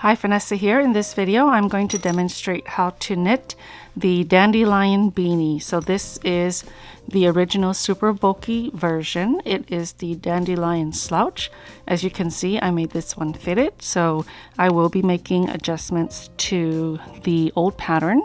Hi, Phanessa here. In this video, I'm going to demonstrate how to knit the Dandelion beanie. So this is the original super bulky version. It is the Dandelion slouch. As you can see, I made this one fitted, so I will be making adjustments to the old pattern.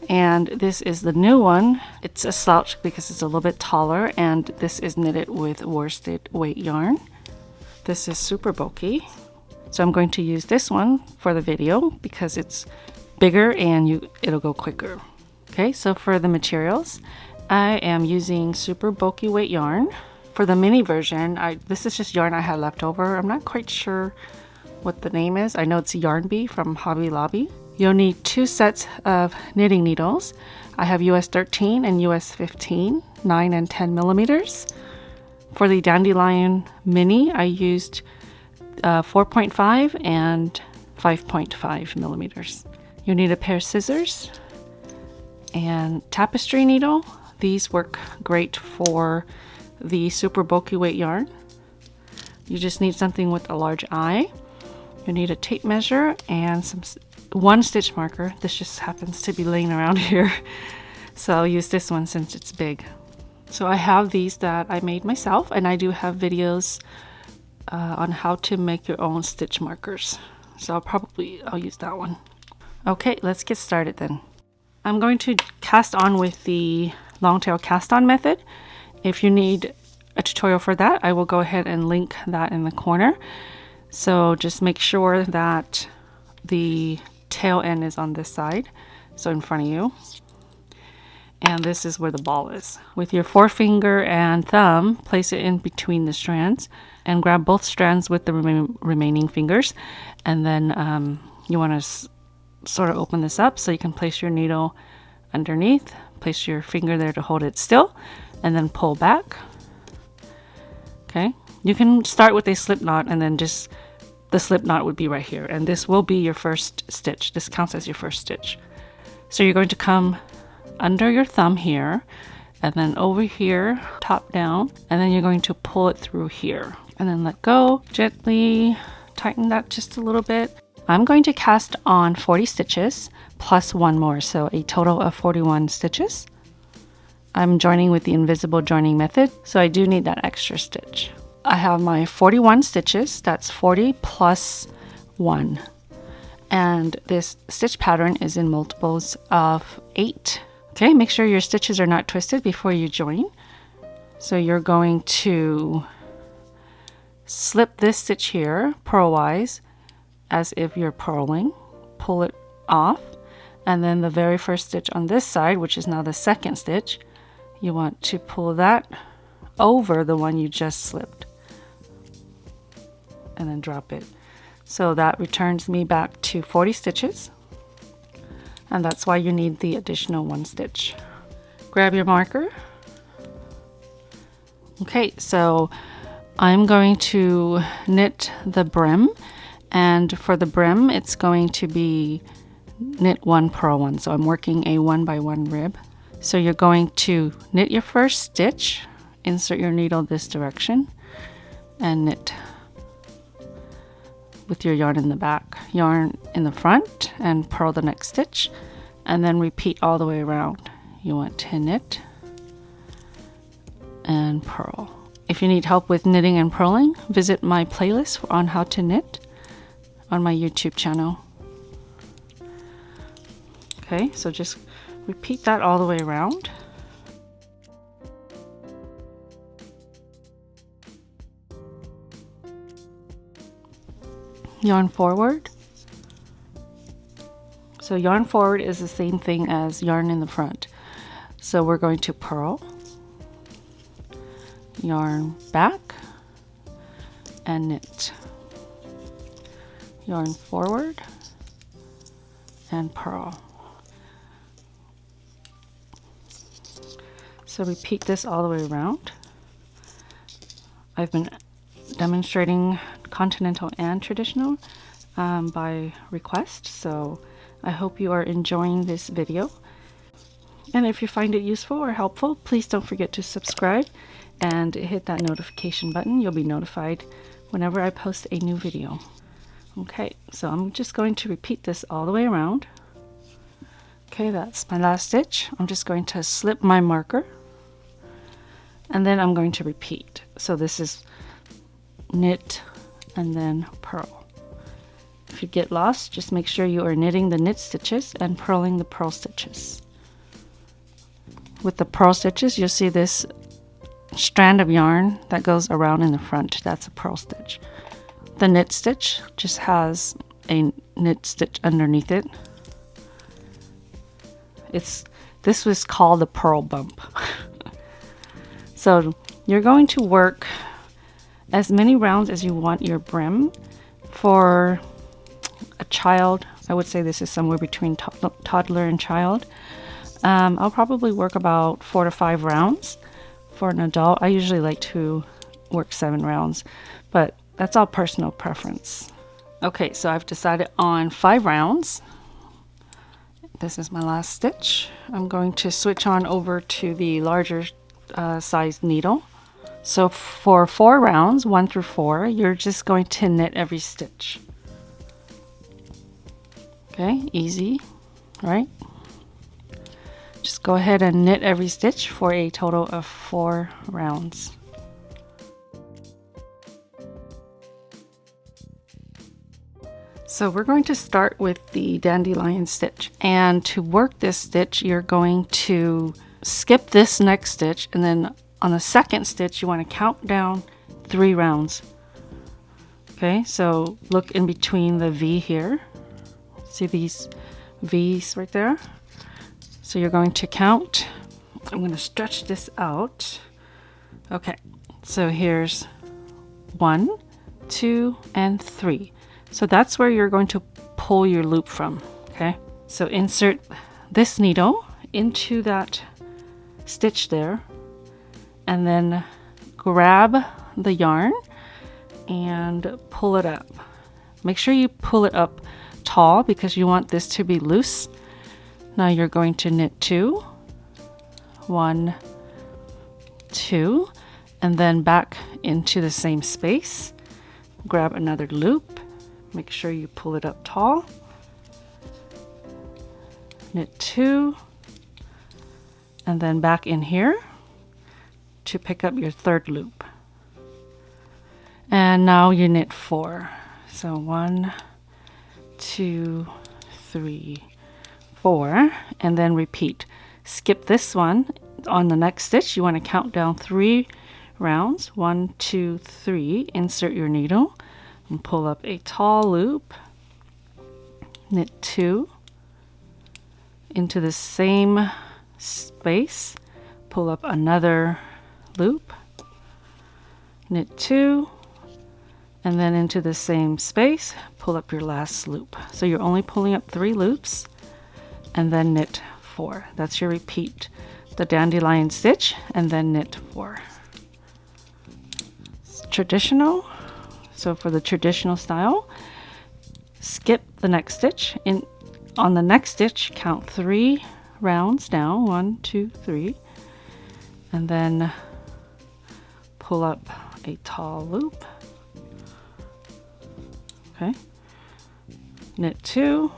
And this is the new one. It's a slouch because it's a little bit taller, and this is knitted with worsted weight yarn. This is super bulky. So I'm going to use this one for the video because it's bigger and it'll go quicker. Okay, so for the materials, I am using super bulky weight yarn. For the mini version, this is just yarn I had left over. I'm not quite sure what the name is. I know it's Yarn Bee from Hobby Lobby. You'll need 2 sets of knitting needles. I have US 13 and US 15, 9 and 10 millimeters. For the Dandelion mini, I used 4.5 and 5.5 millimeters. You need a pair of scissors and tapestry needle. These work great for the super bulky weight yarn. You just need something with a large eye. You need a tape measure and one stitch marker. This just happens to be laying around here, so I'll use this one since it's big. So I have these that I made myself, and I do have videos on how to make your own stitch markers. So I'll use that one. Okay, let's get started then. I'm going to cast on with the long tail cast on method. If you need a tutorial for that, I will go ahead and link that in the corner. So just make sure that the tail end is on this side, so in front of you. And this is where the ball is. With your forefinger and thumb, place it in between the strands and grab both strands with the remaining fingers. And then you want to sort of open this up so you can place your needle underneath, place your finger there to hold it still, and then pull back. Okay, you can start with a slip knot, and then just the slip knot would be right here, and this will be your first stitch. This counts as your first stitch. So you're going to come under your thumb here, and then over here, top down, and then you're going to pull it through here, and then let go, gently tighten that just a little bit. I'm going to cast on 40 stitches plus one more, so a total of 41 stitches. I'm joining with the invisible joining method, so I do need that extra stitch. I have my 41 stitches, that's 40 plus 1. And this stitch pattern is in multiples of 8. Okay, make sure your stitches are not twisted before you join. So you're going to slip this stitch here purlwise as if you're purling, pull it off, and then the very first stitch on this side, which is now the second stitch, you want to pull that over the one you just slipped and then drop it. So that returns me back to 40 stitches, and that's why you need the additional 1 stitch. Grab your marker. Okay, so I'm going to knit the brim, and for the brim it's going to be knit 1 purl 1, so I'm working a 1 by 1 rib. So you're going to knit your first stitch, insert your needle this direction, and knit with your yarn in the back, yarn in the front, and purl the next stitch, and then repeat all the way around. You want to knit and purl. If you need help with knitting and purling, visit my playlist on how to knit on my YouTube channel. Okay, so just repeat that all the way around. Yarn forward. So yarn forward is the same thing as yarn in the front. So we're going to purl, yarn back, and knit. Yarn forward and purl. So repeat this all the way around. I've been demonstrating continental and traditional by request, so I hope you are enjoying this video. And if you find it useful or helpful, please don't forget to subscribe and hit that notification button. You'll be notified whenever I post a new video. Okay, so I'm just going to repeat this all the way around. Okay, that's my last stitch. I'm just going to slip my marker and then I'm going to repeat. So this is knit and then purl. If you get lost, just make sure you are knitting the knit stitches and purling the purl stitches. With the purl stitches, you'll see this strand of yarn that goes around in the front. That's a purl stitch. The knit stitch just has a knit stitch underneath it. This was called the purl bump. So you're going to work as many rounds as you want your brim. For a child, I would say this is somewhere between toddler and child. I'll probably work about 4 to 5 rounds. For an adult, I usually like to work 7 rounds, but that's all personal preference. Okay, so I've decided on 5 rounds. This is my last stitch. I'm going to switch on over to the larger size needle. So for 4 rounds, 1 through 4, you're just going to knit every stitch. Okay, easy, right? Just go ahead and knit every stitch for a total of 4 rounds. So we're going to start with the dandelion stitch, and to work this stitch you're going to skip this next stitch, and then on the second stitch you want to count down 3 rounds. Okay, so look in between the V here. See these V's right there? So you're going to count. I'm going to stretch this out. Okay, so here's 1, 2, and 3. So that's where you're going to pull your loop from. Okay, so insert this needle into that stitch there, and then grab the yarn and pull it up. Make sure you pull it up tall because you want this to be loose. Now you're going to knit 2, 1, 2, and then back into the same space. Grab another loop. Make sure you pull it up tall. Knit 2, and then back in here to pick up your 3rd loop. And now you knit 4. So 1, 2, 3, 4, and then repeat. Skip this one. On the next stitch you want to count down 3 rounds. 1, 2, 3. Insert your needle and pull up a tall loop. Knit 2 into the same space. Pull up another loop. Knit 2, and then into the same space pull up your last loop. So you're only pulling up 3 loops, and then knit 4. That's your repeat. The dandelion stitch and then knit 4. It's traditional. So for the traditional style, skip the next stitch. On the next stitch, count 3 rounds down. 1, 2, 3, and then pull up a tall loop. Okay, knit 2,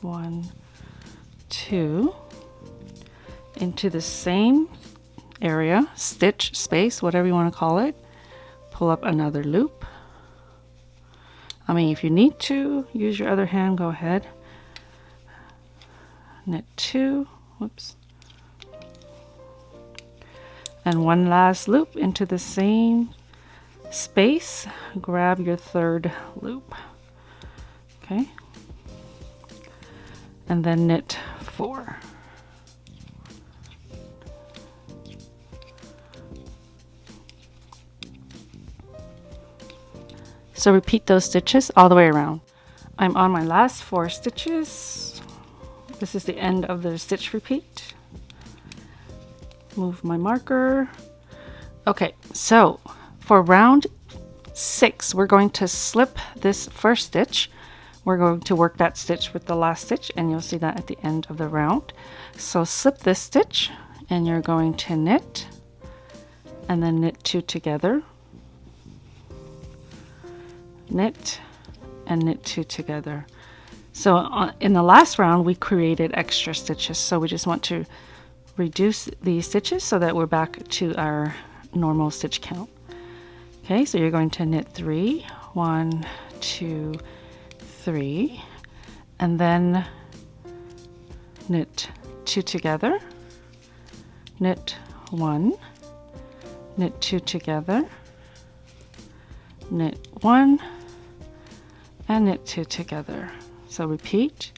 1, 2, into the same area, stitch, space, whatever you want to call it. Pull up another loop. I mean, if you need to use your other hand, go ahead. Knit 2, whoops, and one last loop into the same space. Grab your 3rd loop. Okay, and then knit 4. So repeat those stitches all the way around. I'm on my last 4 stitches. This is the end of the stitch repeat. Move my marker. Okay, so for round 6, we're going to slip this first stitch. We're going to work that stitch with the last stitch, and you'll see that at the end of the round. So slip this stitch, and you're going to knit, and then knit 2 together. knit, and knit 2 together. So in the last round we created extra stitches, so we just want to reduce the stitches so that we're back to our normal stitch count. Okay, so you're going to knit 3, 1, 2, 3, and then knit 2 together, knit 1, knit 2 together, knit 1, and knit 2 together. So repeat,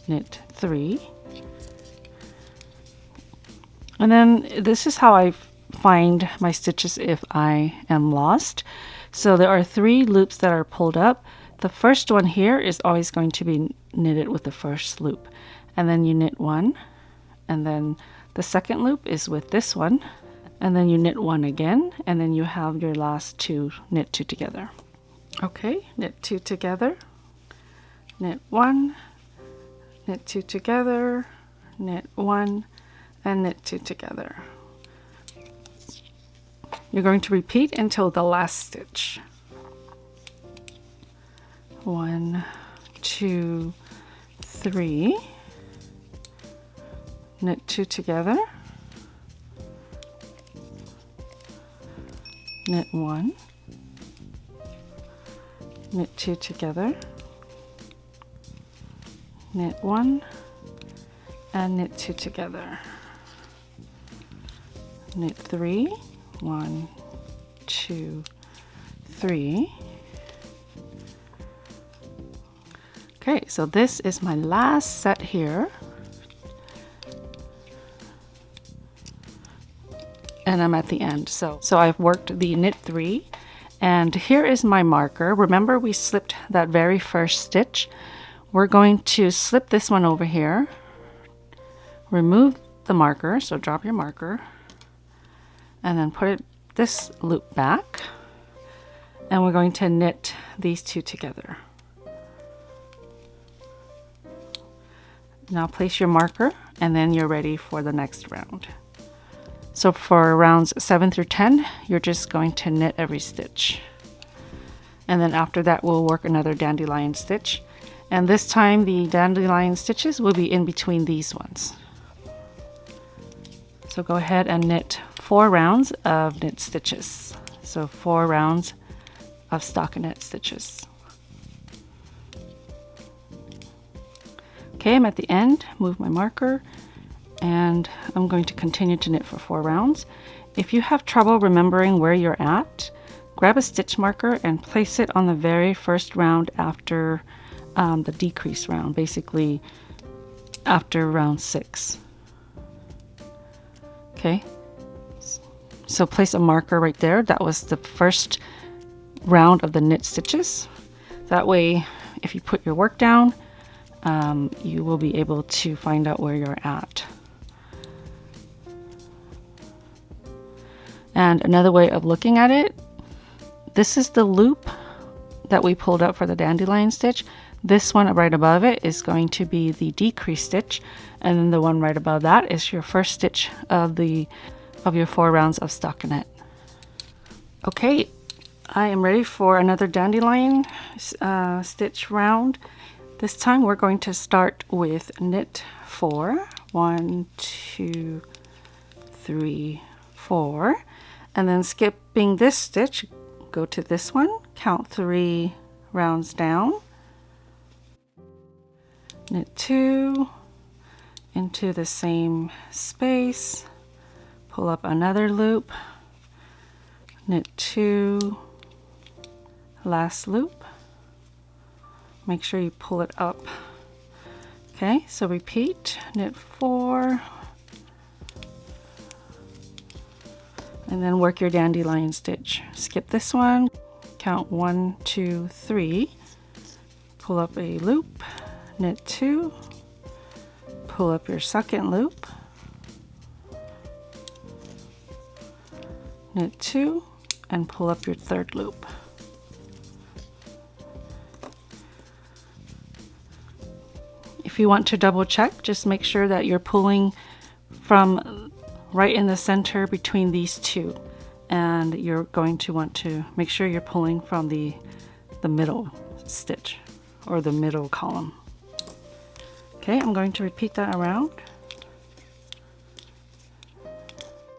knit 3, and then this is how I find my stitches if I am lost. So there are 3 loops that are pulled up. The first one here is always going to be knitted with the first loop, and then you knit 1, and then the second loop is with this one, and then you knit 1 again, and then you have your last 2 knit 2 together. Okay, knit 2 together, knit 1, knit 2 together, knit 1, and knit 2 together. You're going to repeat until the last stitch. 1, 2, 3, knit 2 together, knit 1, knit 2 together, knit 1, and knit 2 together, knit 3, 1, 2, 3. Okay, so this is my last set here, and I'm at the end. So I've worked the knit 3, and here is my marker. Remember, we slipped that very first stitch. We're going to slip this one over here, remove the marker, so drop your marker, and then put this loop back, and we're going to knit these 2 together. Now place your marker, and then you're ready for the next round. So for rounds 7 through 10, you're just going to knit every stitch. And then after that, we'll work another dandelion stitch. And this time the dandelion stitches will be in between these ones. So go ahead and knit 4 rounds of knit stitches. So 4 rounds of stockinette stitches. Okay, I'm at the end, move my marker, and I'm going to continue to knit for 4 rounds. If you have trouble remembering where you're at, grab a stitch marker and place it on the very first round after the decrease round, basically after round 6. Okay, so place a marker right there. That was the first round of the knit stitches. That way, if you put your work down, you will be able to find out where you're at. And another way of looking at it, this is the loop that we pulled up for the dandelion stitch. This one right above it is going to be the decrease stitch, and then the one right above that is your first stitch of your 4 rounds of stockinette. Okay, I am ready for another dandelion stitch round. This time we're going to start with knit 4, 1, 2, 3, 4, and then skipping this stitch, go to this one, count 3 rounds down, knit 2 into the same space, pull up another loop, knit 2, last loop, make sure you pull it up. Okay, so repeat, knit 4, and then work your dandelion stitch. Skip this one, count 1, 2, 3, pull up a loop, knit 2, pull up your second loop, knit 2, and pull up your third loop. If you want to double check, just make sure that you're pulling from right in the center between these two, and you're going to want to make sure you're pulling from the the middle stitch or the middle column. Okay, I'm going to repeat that around.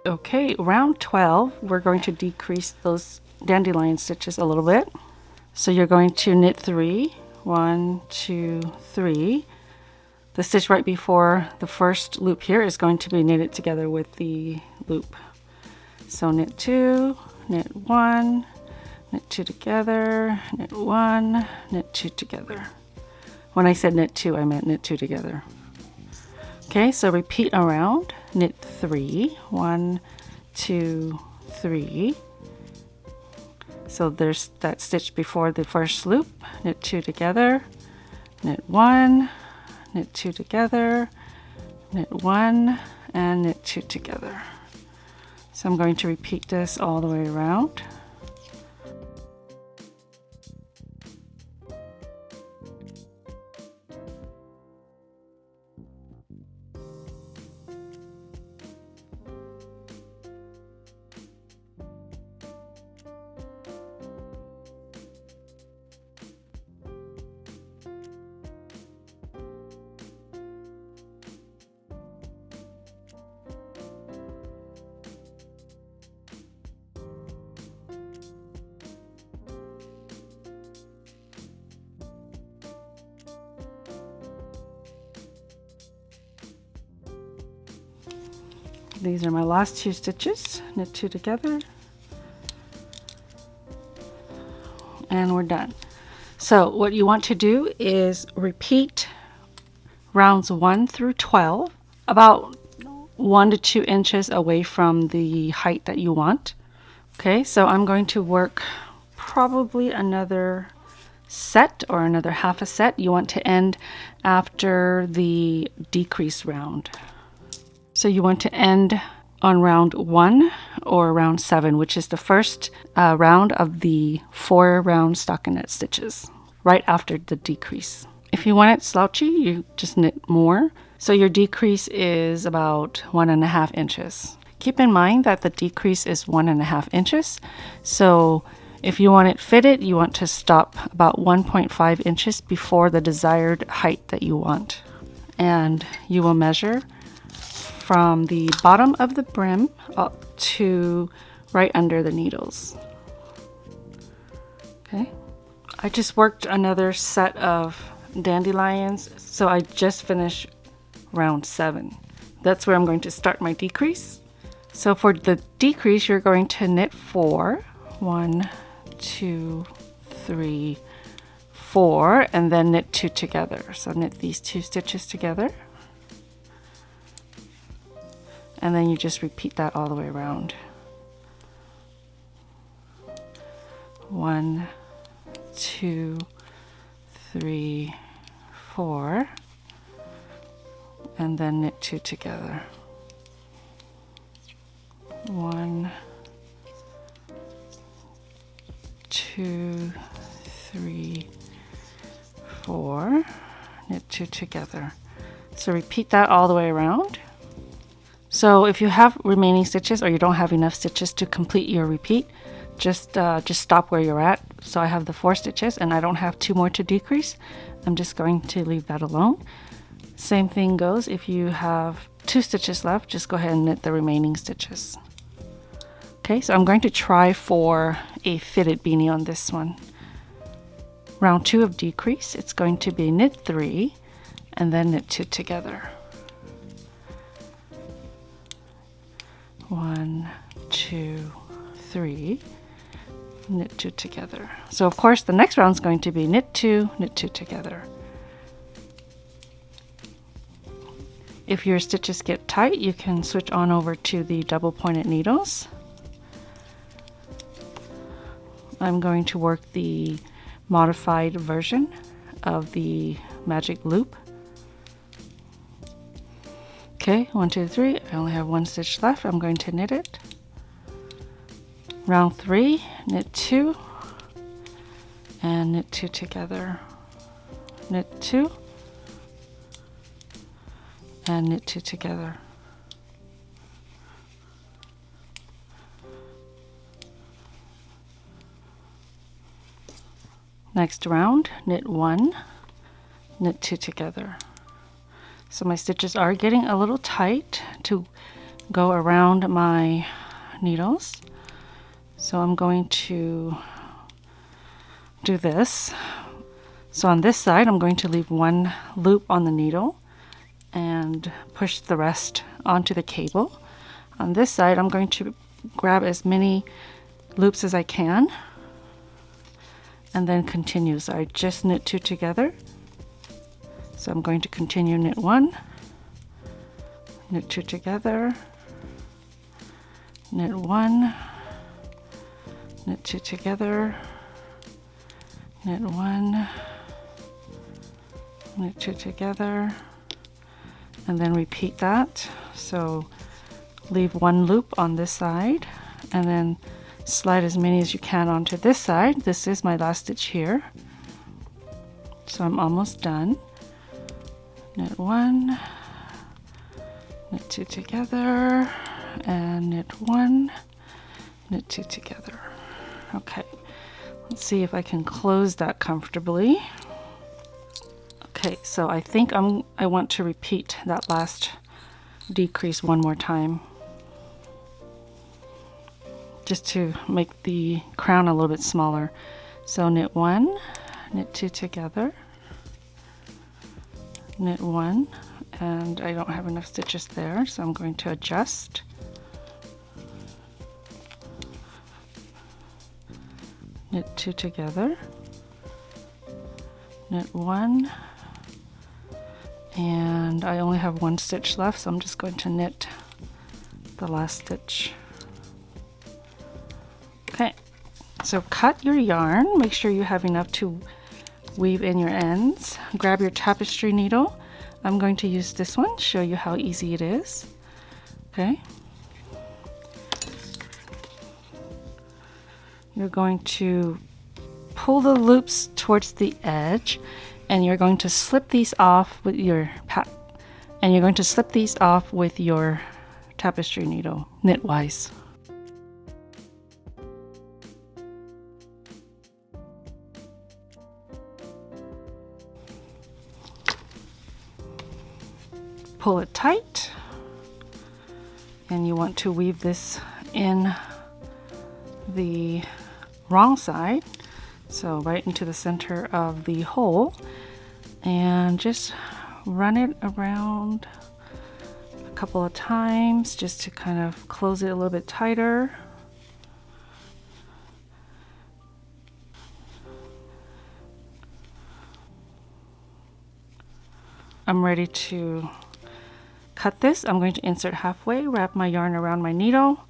Okay, round 12, we're going to decrease those dandelion stitches a little bit. So you're going to knit 3, 1, 2, 3. The stitch right before the first loop here is going to be knitted together with the loop. So knit 2, knit 1, knit 2 together, knit 1, knit 2 together. When I said knit 2, I meant knit 2 together. Okay, so repeat around, knit 3, 1, 2, 3. So there's that stitch before the first loop, knit 2 together, knit 1, knit 2 together, knit 1, and knit 2 together. So I'm going to repeat this all the way around. These are my last 2 stitches, knit 2 together, and we're done. So what you want to do is repeat rounds 1 through 12, about 1 to 2 inches away from the height that you want. Okay, so I'm going to work probably another set or another half a set. You want to end after the decrease round. So you want to end on round 1 or round 7, which is the first round of the 4 round stockinette stitches, right after the decrease. If you want it slouchy, you just knit more. So your decrease is about 1.5 inches. Keep in mind that the decrease is 1.5 inches. So if you want it fitted, you want to stop about 1.5 inches before the desired height that you want. And you will measure from the bottom of the brim up to right under the needles. Okay, I just worked another set of dandelions, so I just finished round 7. That's where I'm going to start my decrease. So for the decrease, you're going to knit 4, 1, 2, 3, 4, and then knit 2 together. So knit these 2 stitches together. And then you just repeat that all the way around. 1, 2, 3, 4, and then knit 2 together. 1, 2, 3, 4, knit 2 together. So repeat that all the way around. So if you have remaining stitches or you don't have enough stitches to complete your repeat, just stop where you're at. So I have the 4 stitches and I don't have 2 more to decrease. I'm just going to leave that alone. Same thing goes if you have 2 stitches left, just go ahead and knit the remaining stitches. Okay, so I'm going to try for a fitted beanie on this one. Round 2 of decrease, it's going to be knit 3 and then knit 2 together. 1, 2, 3, knit 2 together. So of course the next round is going to be knit 2 together. If your stitches get tight, you can switch on over to the double pointed needles. I'm going to work the modified version of the magic loop. Okay, 1, 2, 3. I only have 1 stitch left. I'm going to knit it. Round 3, knit 2 and knit 2 together. Knit 2 and knit 2 together. Next round, knit 1, knit 2 together. So my stitches are getting a little tight to go around my needles. So I'm going to do this. So on this side, I'm going to leave 1 loop on the needle and push the rest onto the cable. On this side, I'm going to grab as many loops as I can and then continue. So I just knit 2 together. So I'm going to continue knit 1, knit 2 together, knit 1, knit 2 together, knit 1, knit 2 together, and then repeat that. So leave 1 loop on this side and then slide as many as you can onto this side. This is my last stitch here. So I'm almost done. Knit 1, knit 2 together, and knit 1, knit 2 together. Okay, let's see if I can close that comfortably. Okay, so I think I want to repeat that last decrease 1 more time, just to make the crown a little bit smaller. So knit 1, knit 2 together, knit 1, and I don't have enough stitches there, so I'm going to adjust. Knit 2 together, knit 1, and I only have 1 stitch left, so I'm just going to knit the last stitch. Okay, so cut your yarn, make sure you have enough to weave in your ends. Grab your tapestry needle. I'm going to use this one, show you how easy it is. Okay. You're going to pull the loops towards the edge, and you're going to slip these off with your tapestry needle, knitwise. Pull it tight, and you want to weave this in the wrong side, so right into the center of the hole, and just run it around a couple of times just to kind of close it a little bit tighter. I'm ready to cut this. I'm going to insert halfway, wrap my yarn around my needle,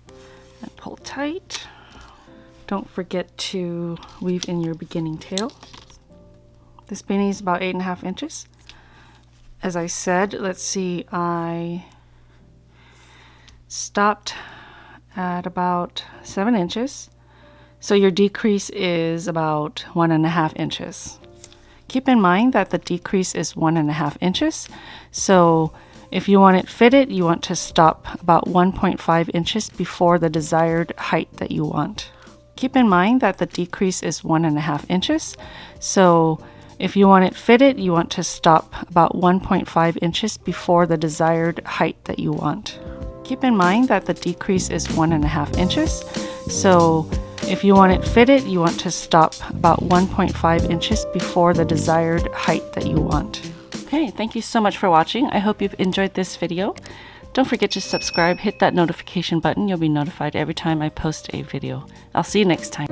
and pull tight. Don't forget to weave in your beginning tail. This beanie is about 8.5 inches. As I said, let's see, I stopped at about 7 inches. So your decrease is about 1.5 inches. Keep in mind that the decrease is 1.5 inches. So if you want it fitted, you want to stop about 1.5 inches before the desired height that you want. Keep in mind that the decrease is 1.5 inches. So if you want it fitted, you want to stop about 1.5 inches before the desired height that you want. Keep in mind that the decrease is 1.5 inches. So if you want it fitted, you want to stop about 1.5 inches before the desired height that you want. Okay, thank you so much for watching. I hope you've enjoyed this video. Don't forget to subscribe, hit that notification button. You'll be notified every time I post a video. I'll see you next time.